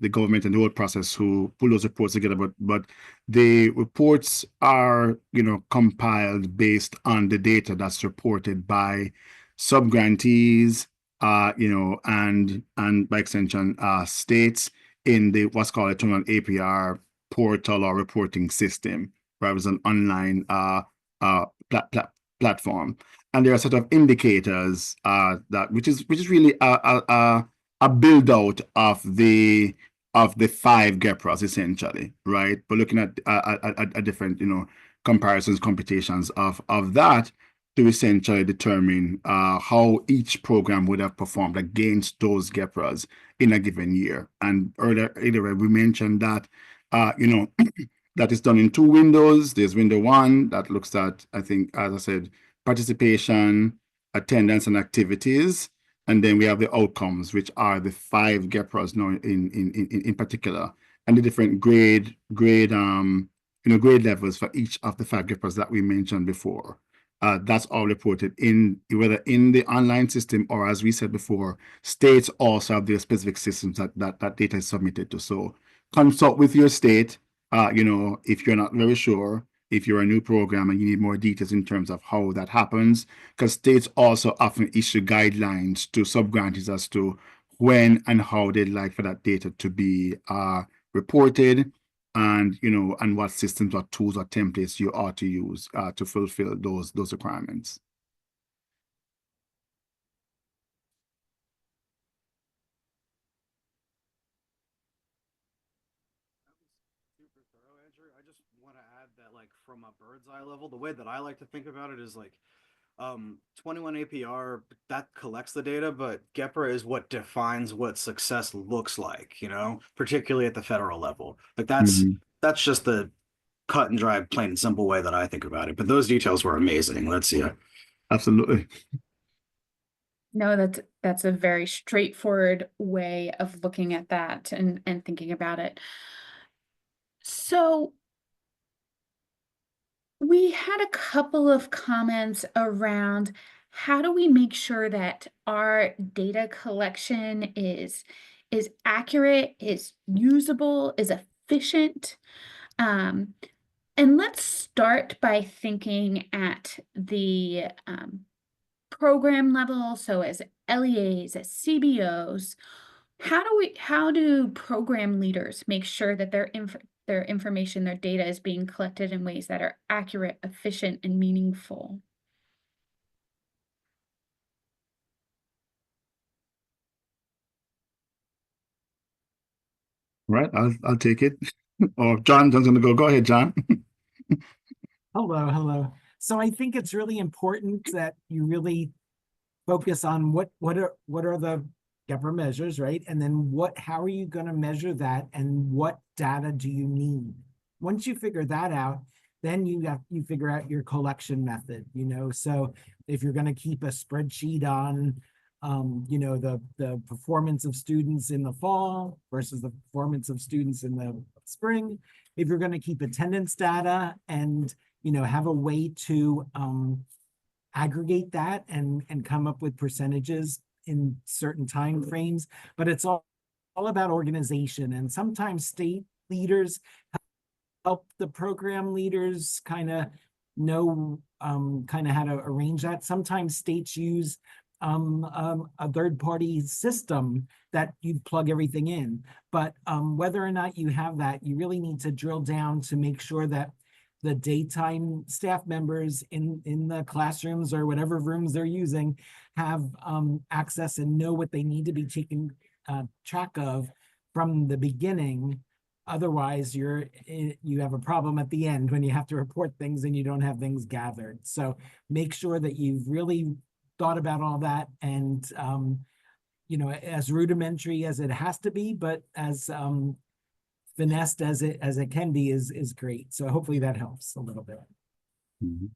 government and the whole process who pull those reports together. But the reports are compiled based on the data that's reported by subgrantees, and by extension states in the what's called a 21 APR portal or reporting system, right? It's an online platform. And there are a set of indicators which is really a build out of the 5 GEPRAs essentially, right? But looking at different comparisons, computations of that to essentially determine how each program would have performed against those GEPRAs in a given year. And earlier we mentioned that that is done in 2 windows. There's window 1 that looks at, I think, as I said, participation, attendance, and activities. And then we have the outcomes, which are the 5 GEPRAs now in particular, and the different grade levels for each of the 5 GEPRAs that we mentioned before. That's all reported whether in the online system or, as we said before, states also have their specific systems that data is submitted to. So consult with your state, if you're not very sure, if you're a new program and you need more details in terms of how that happens, because states also often issue guidelines to subgrantees as to when and how they'd like for that data to be reported, and what systems or tools or templates you ought to use to fulfill those requirements. Super thorough, Andrew. I just want to add that, like, from a bird's eye level, the way that I like to think about it is like 21 APR that collects the data, but GEPRA is what defines what success looks like, particularly at the federal level. Like that's just the cut and dry, plain and simple way that I think about it. But those details were amazing. Let's see. Absolutely. No, that's a very straightforward way of looking at that and thinking about it. So we had a couple of comments around how do we make sure that our data collection is accurate, is usable, is efficient. And let's start by thinking at the program level. So as LEAs, as CBOs, How do program leaders make sure that their information, their data is being collected in ways that are accurate, efficient, and meaningful? Right, I'll take it. Or John's gonna go. Go ahead, John. Hello, hello. So I think it's really important that you really focus on what are the GEPRA measures, right? And then how are you going to measure that, and what data do you need? Once you figure that out, then you figure out your collection method, So if you're going to keep a spreadsheet on the performance of students in the fall versus the performance of students in the spring, if you're going to keep attendance data and have a way to aggregate that and come up with percentages in certain time frames. But it's all about organization, and sometimes state leaders help the program leaders kind of know kind of how to arrange that. Sometimes states use a third-party system that you plug everything in. But whether or not you have that, you really need to drill down to make sure that the daytime staff members in the classrooms or whatever rooms they're using have access and know what they need to be taking track of from the beginning. Otherwise, you have a problem at the end when you have to report things and you don't have things gathered. So make sure that you've really thought about all that, and as rudimentary as it has to be, but as finessed as it can be is great. So hopefully that helps a little bit. Mhm.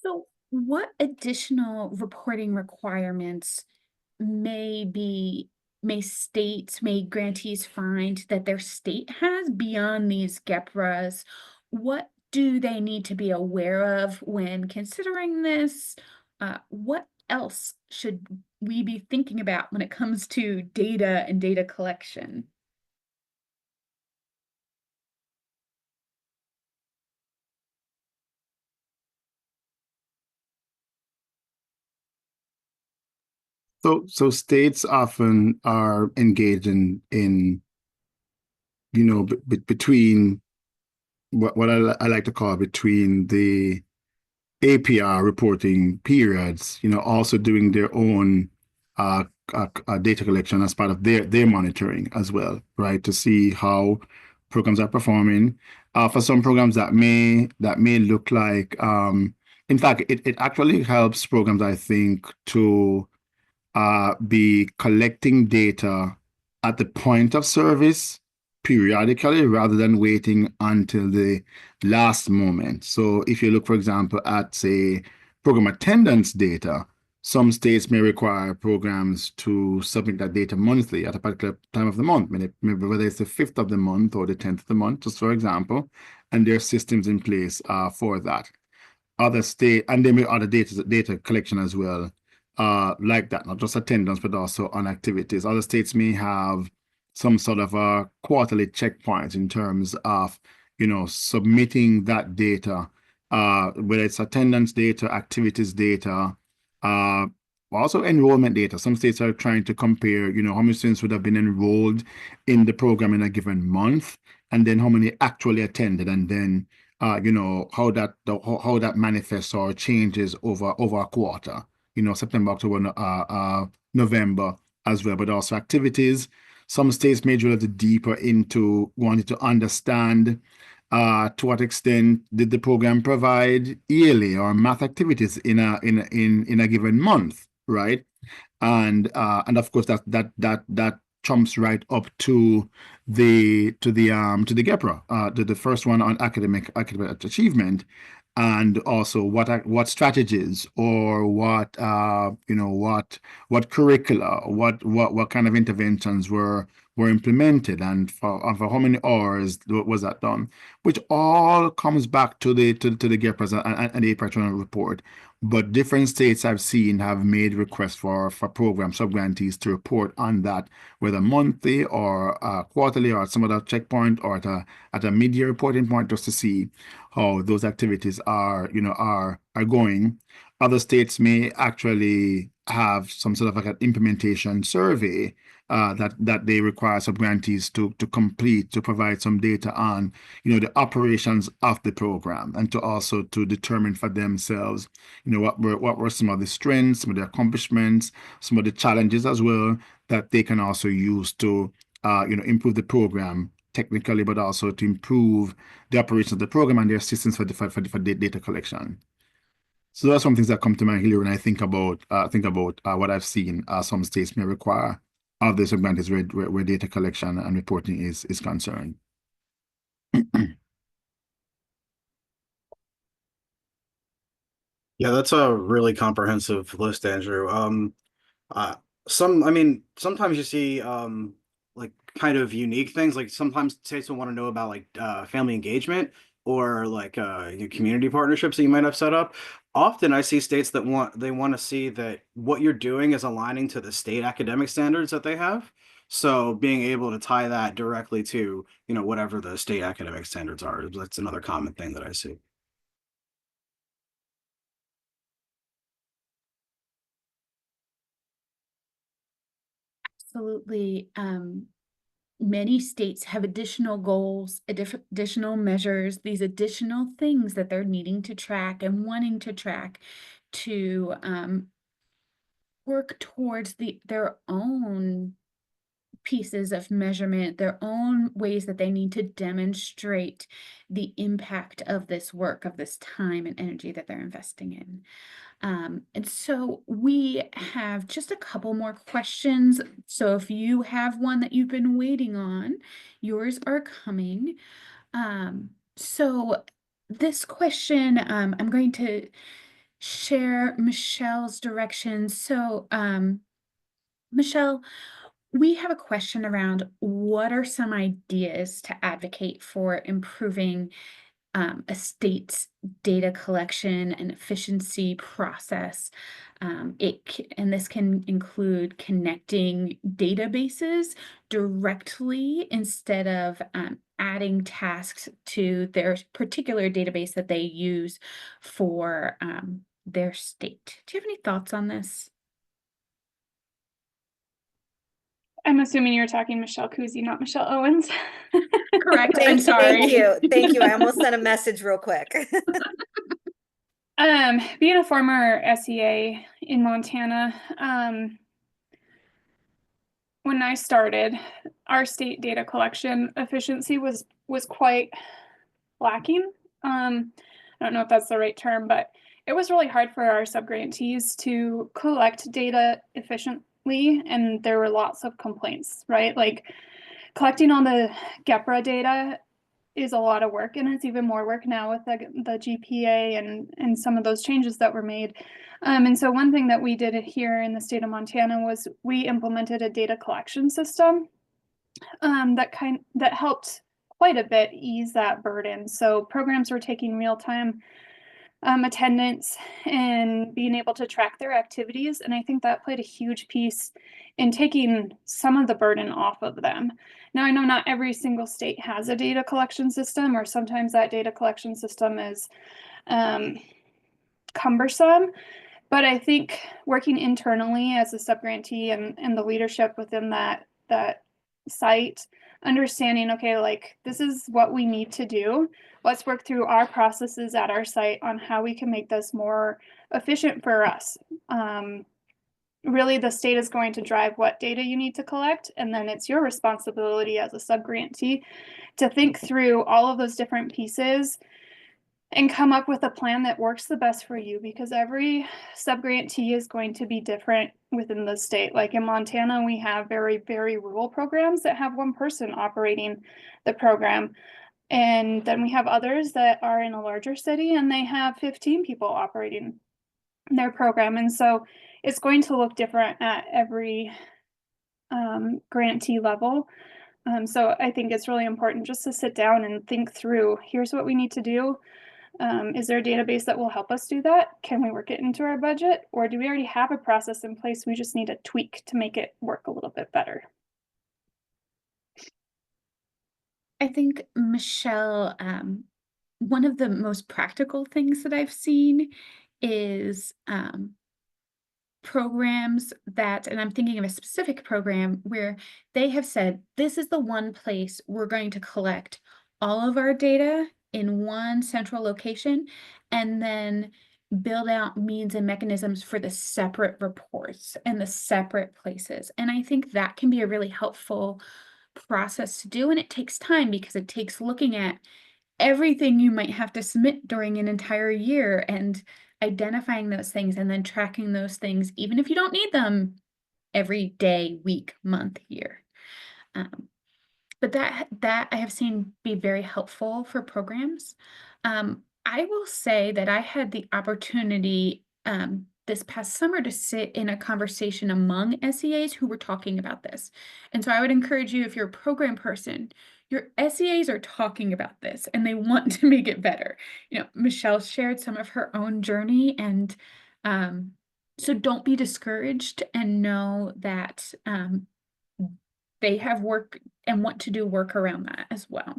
So what additional reporting requirements may grantees find that their state has beyond these GEPRAs? What do they need to be aware of when considering this? What else should we be thinking about when it comes to data and data collection? So states often are engaged in between what I like to call between the APR reporting periods, also doing their own data collection as part of their monitoring as well, right? To see how programs are performing. For some programs that may look like, in fact, it actually helps programs, I think, to be collecting data at the point of service periodically rather than waiting until the last moment. So if you look, for example, at, say, program attendance data, some states may require programs to submit that data monthly at a particular time of the month, maybe whether it's the 5th of the month or the 10th of the month, just for example, and there are systems in place for that. Other state, and they may other data collection as well, like that, not just attendance, but also on activities. Other states may have some sort of a quarterly checkpoint in terms of, submitting that data, whether it's attendance data, activities data, also enrollment data. Some states are trying to compare, how many students would have been enrolled in the program in a given month, and then how many actually attended, and then how that manifests or changes over a quarter. September, October, November as well, but also activities. Some states may drill a little deeper into wanting to understand to what extent did the program provide yearly or math activities in a given month, right? And of course that trumps right up to the GEPRA, the first one on academic achievement, and also what strategies or what curricula, what kind of interventions were implemented, and for how many hours was that done, which all comes back to the GEPRA's and the APRA report. But different states I've seen have made requests for program subgrantees to report on that, whether monthly or quarterly or at some other checkpoint or at a mid-year reporting point, just to see how those activities are going. Other states may actually have some sort of like an implementation survey that they require subgrantees to complete to provide some data on, the operations of the program, and to also to determine for themselves, what were some of the strengths, some of the accomplishments, some of the challenges as well that they can also use to improve the program technically, but also to improve the operations of the program and the assistance for data collection. So those are some things that come to mind here when I think about what I've seen some states may require of the subgrantees where data collection and reporting is concerned. Yeah, that's a really comprehensive list, Andrew. I mean, sometimes you see like kind of unique things. Like sometimes states will want to know about like family engagement or like community partnerships that you might have set up. Often I see states that want to see that what you're doing is aligning to the state academic standards that they have. So being able to tie that directly to, whatever the state academic standards are, that's another common thing that I see. Absolutely. Many states have additional goals, additional measures, these additional things that they're needing to track and wanting to track to work towards their own pieces of measurement, their own ways that they need to demonstrate the impact of this work, of this time and energy that they're investing in. And so we have just a couple more questions. So if you have one that you've been waiting on, yours are coming. So this question, I'm going to share Michelle's directions. So, Michelle, we have a question around what are some ideas to advocate for improving a state's data collection and efficiency process. And this can include connecting databases directly instead of adding tasks to their particular database that they use for their state. Do you have any thoughts on this? I'm assuming you're talking Michelle Kuzi, not Michelle Owens. Correct. I'm sorry. Thank you. Thank you. I almost sent a message real quick. Being a former SEA in Montana, when I started, our state data collection efficiency was quite lacking. I don't know if that's the right term, but it was really hard for our subgrantees to collect data efficiently, and there were lots of complaints, right? Like collecting all the GEPRA data is a lot of work, and it's even more work now with the GPA and some of those changes that were made. And so one thing that we did here in the state of Montana was we implemented a data collection system that helped quite a bit ease that burden. So programs were taking real-time attendance and being able to track their activities. And I think that played a huge piece in taking some of the burden off of them. Now, I know not every single state has a data collection system, or sometimes that data collection system is cumbersome. But I think working internally as a subgrantee and the leadership within that site, understanding, okay, like this is what we need to do. Let's work through our processes at our site on how we can make this more efficient for us. Really, the state is going to drive what data you need to collect, and then it's your responsibility as a subgrantee to think through all of those different pieces and come up with a plan that works the best for you, because every subgrantee is going to be different within the state. Like in Montana, we have very, very rural programs that have one person operating the program. And then we have others that are in a larger city and they have 15 people operating their program. And so it's going to look different at every grantee level. So I think it's really important just to sit down and think through, here's what we need to do. Is there a database that will help us do that? Can we work it into our budget? Or do we already have a process in place? We just need a tweak to make it work a little bit better. I think, Michelle, one of the most practical things that I've seen is programs that, and I'm thinking of a specific program where they have said, this is the one place we're going to collect all of our data in one central location, and then build out means and mechanisms for the separate reports and the separate places. And I think that can be a really helpful process to do. And it takes time because it takes looking at everything you might have to submit during an entire year and identifying those things and then tracking those things, even if you don't need them every day, week, month, year. But that I have seen be very helpful for programs. I will say that I had the opportunity this past summer to sit in a conversation among SEAs who were talking about this. And so I would encourage you, if you're a program person, your SEAs are talking about this and they want to make it better. You know, Michelle shared some of her own journey, and so don't be discouraged, and know that they have work and want to do work around that as well.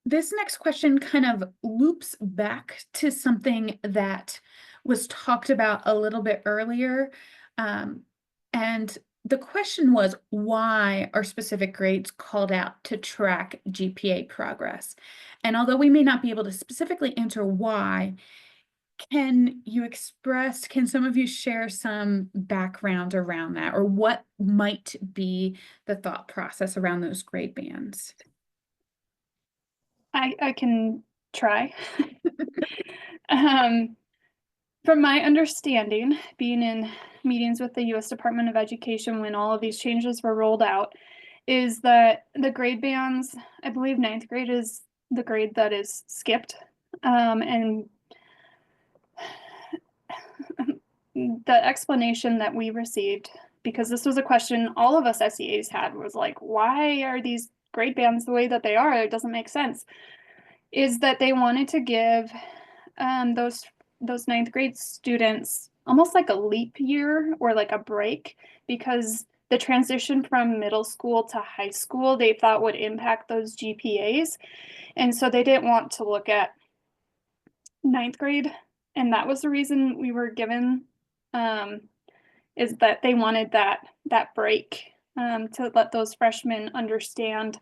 This next question kind of loops back to something that was talked about a little bit earlier. And the question was, why are specific grades called out to track GPA progress? And although we may not be able to specifically answer why, can some of you share some background around that, or what might be the thought process around those grade bands? I can try. From my understanding, being in meetings with the U.S. Department of Education when all of these changes were rolled out, is that the grade bands, I believe 9th grade is the grade that is skipped. And the explanation that we received, because this was a question all of us SEAs had, was like, why are these grade bands the way that they are? It doesn't make sense. Is that they wanted to give those 9th grade students almost like a leap year or like a break, because the transition from middle school to high school they thought would impact those GPAs. And so they didn't want to look at 9th grade. And that was the reason we were given, is that they wanted that break to let those freshmen understand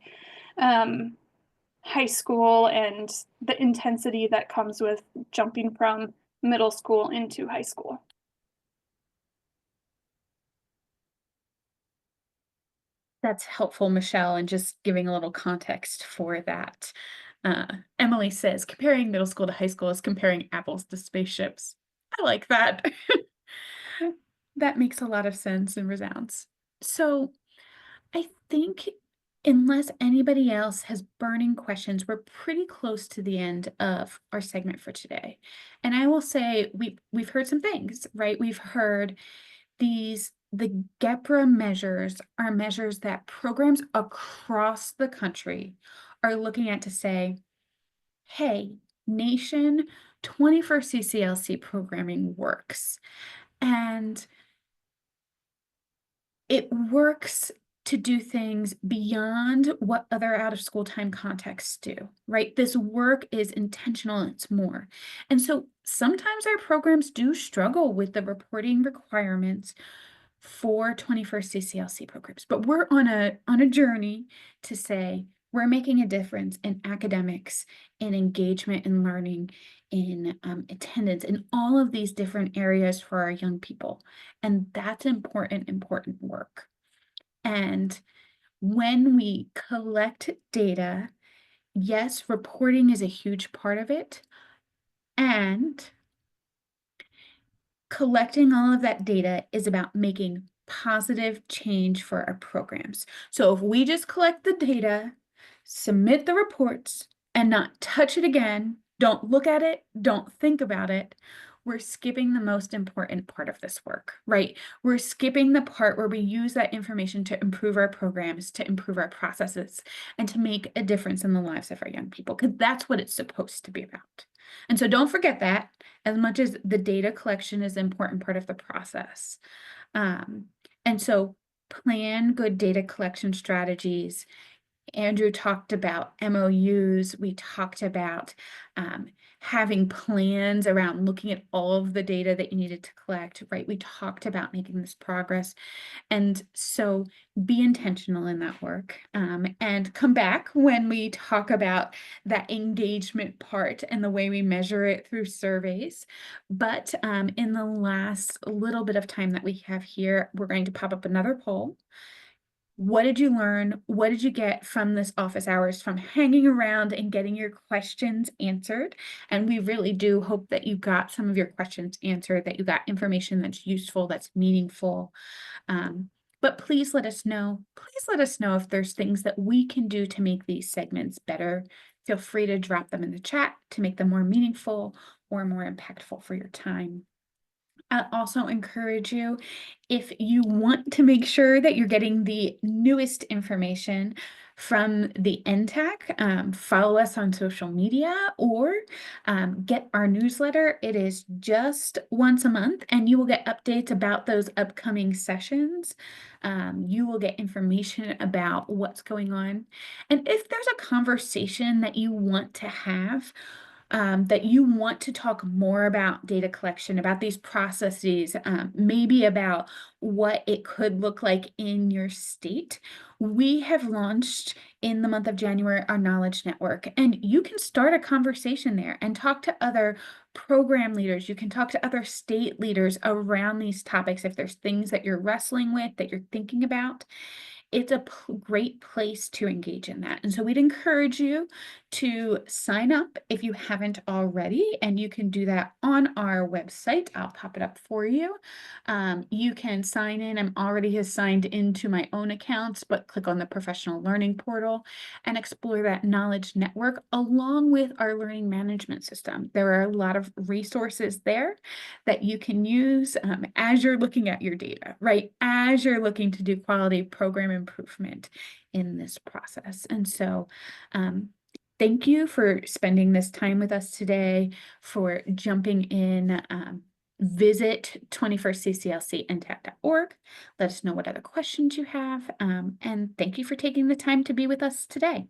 high school and the intensity that comes with jumping from middle school into high school. That's helpful, Michelle, and just giving a little context for that. Emily says, comparing middle school to high school is comparing apples to spaceships. I like that. That makes a lot of sense and resounds. So I think, unless anybody else has burning questions, we're pretty close to the end of our segment for today. And I will say we've heard some things, right? We've heard the GEPRA measures are measures that programs across the country are looking at to say, hey, nation, 21st CCLC programming works. And it works to do things beyond what other out of school time contexts do, right? This work is intentional, it's more. And so sometimes our programs do struggle with the reporting requirements for 21st CCLC programs, but we're on a journey to say we're making a difference in academics, in engagement and learning, in attendance, in all of these different areas for our young people. And that's important work. And when we collect data, yes, reporting is a huge part of it. And collecting all of that data is about making positive change for our programs. So if we just collect the data, submit the reports, and not touch it again, don't look at it, don't think about it, we're skipping the most important part of this work, right? We're skipping the part where we use that information to improve our programs, to improve our processes, and to make a difference in the lives of our young people, because that's what it's supposed to be about. And so don't forget that, as much as the data collection is an important part of the process. And so plan good data collection strategies, Andrew talked about MOUs. We talked about having plans around looking at all of the data that you needed to collect, right? We talked about making this progress. And so be intentional in that work, and come back when we talk about that engagement part and the way we measure it through surveys. But in the last little bit of time that we have here, we're going to pop up another poll. What did you learn? What did you get from this office hours, from hanging around and getting your questions answered? And we really do hope that you got some of your questions answered, that you got information that's useful, that's meaningful. But please let us know. Please let us know if there's things that we can do to make these segments better. Feel free to drop them in the chat to make them more meaningful or more impactful for your time. I also encourage you, if you want to make sure that you're getting the newest information from the NTAC, follow us on social media or get our newsletter. It is just once a month, and you will get updates about those upcoming sessions. You will get information about what's going on. And if there's a conversation that you want to have, that you want to talk more about data collection, about these processes, maybe about what it could look like in your state, we have launched in the month of January our Knowledge Network, and you can start a conversation there and talk to other program leaders. You can talk to other state leaders around these topics if there's things that you're wrestling with, that you're thinking about. It's a great place to engage in that. And so we'd encourage you to sign up if you haven't already, and you can do that on our website. I'll pop it up for you. You can sign in. I'm already has signed into my own accounts, but click on the professional learning portal and explore that knowledge network along with our learning management system. There are a lot of resources there that you can use as you're looking at your data, right? As you're looking to do quality program improvement in this process. And so thank you for spending this time with us today, for jumping in. Visit 21stcclcntech.org. Let us know what other questions you have. And thank you for taking the time to be with us today.